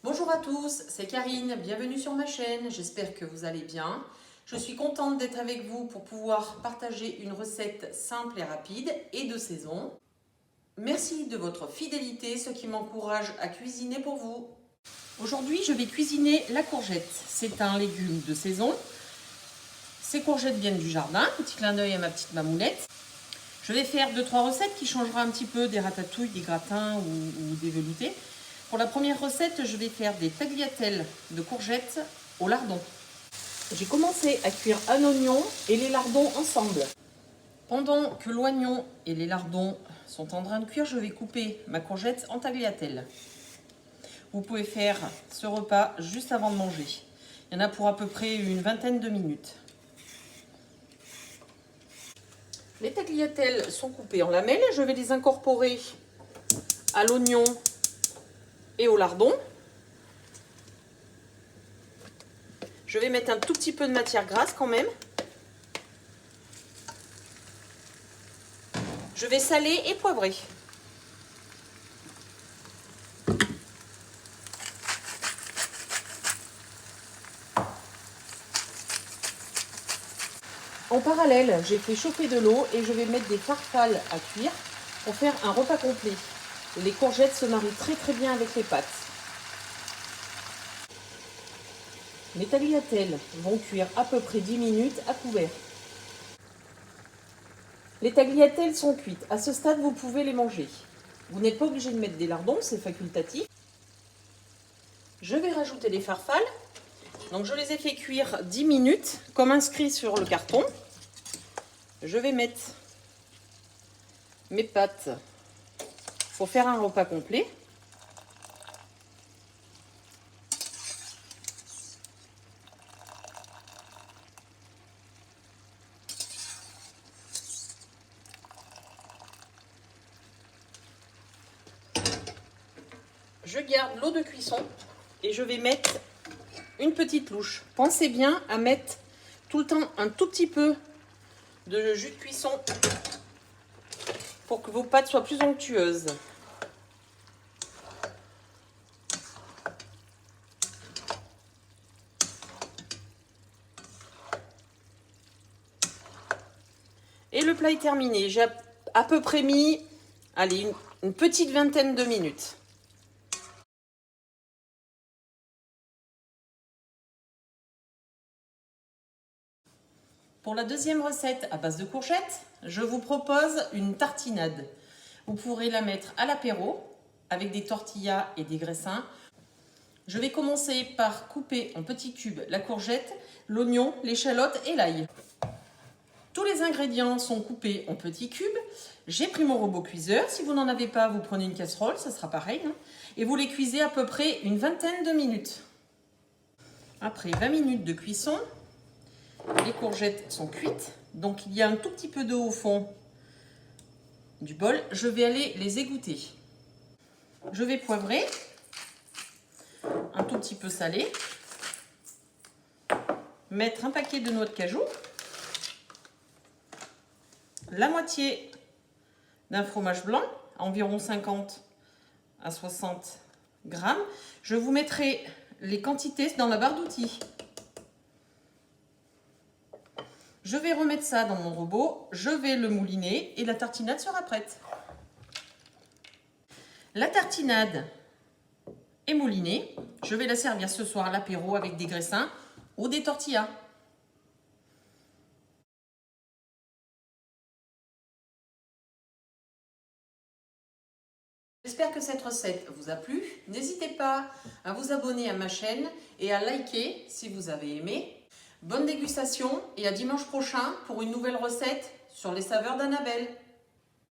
Bonjour à tous, c'est Karine, bienvenue sur ma chaîne, j'espère que vous allez bien. Je suis contente d'être avec vous pour pouvoir partager une recette simple et rapide et de saison. Merci de votre fidélité, ce qui m'encourage à cuisiner pour vous. Aujourd'hui, je vais cuisiner la courgette. C'est un légume de saison. Ces courgettes viennent du jardin, petit clin d'œil à ma petite mamounette. Je vais faire 2-3 recettes qui changeront un petit peu des ratatouilles, des gratins ou des veloutés. Pour la première recette, je vais faire des tagliatelles de courgettes au lardon. J'ai commencé à cuire un oignon et les lardons ensemble. Pendant que l'oignon et les lardons sont en train de cuire, je vais couper ma courgette en tagliatelles. Vous pouvez faire ce repas juste avant de manger. Il y en a pour à peu près une vingtaine de minutes. Les tagliatelles sont coupées en lamelles. Je vais les incorporer à l'oignon et au lardon. Je vais mettre un tout petit peu de matière grasse quand même. Je vais saler et poivrer. En parallèle, j'ai fait chauffer de l'eau et je vais mettre des farfales à cuire pour faire un repas complet. Les courgettes se marient très bien avec les pâtes. Les tagliatelles vont cuire à peu près 10 minutes à couvert. Les tagliatelles sont cuites. À ce stade, vous pouvez les manger. Vous n'êtes pas obligé de mettre des lardons, c'est facultatif. Je vais rajouter les farfales. Donc je les ai fait cuire 10 minutes, comme inscrit sur le carton. Je vais mettre mes pâtes pour faire un repas complet. Je garde l'eau de cuisson et je vais mettre une petite louche. Pensez bien à mettre tout le temps un tout petit peu de jus de cuisson pour que vos pâtes soient plus onctueuses. Et le plat est terminé. J'ai à peu près mis, allez, une petite vingtaine de minutes. Pour la deuxième recette à base de courgettes, je vous propose une tartinade. Vous pourrez la mettre à l'apéro avec des tortillas et des graissins. Je vais commencer par couper en petits cubes la courgette, l'oignon, l'échalote et l'ail. Tous les ingrédients sont coupés en petits cubes. J'ai pris mon robot cuiseur. Si vous n'en avez pas, vous prenez une casserole, ça sera pareil. Et vous les cuisez à peu près une vingtaine de minutes. Après 20 minutes de cuisson, les courgettes sont cuites. Donc il y a un tout petit peu d'eau au fond du bol. Je vais aller les égoutter. Je vais poivrer, un tout petit peu salé, mettre un paquet de noix de cajou, la moitié d'un fromage blanc, environ 50 à 60 grammes. Je vous mettrai les quantités dans la barre d'outils. Je vais remettre ça dans mon robot, je vais le mouliner et la tartinade sera prête. La tartinade est moulinée. Je vais la servir ce soir à l'apéro avec des graissins ou des tortillas. J'espère que cette recette vous a plu. N'hésitez pas à vous abonner à ma chaîne et à liker si vous avez aimé. Bonne dégustation et à dimanche prochain pour une nouvelle recette sur les saveurs d'Annabelle.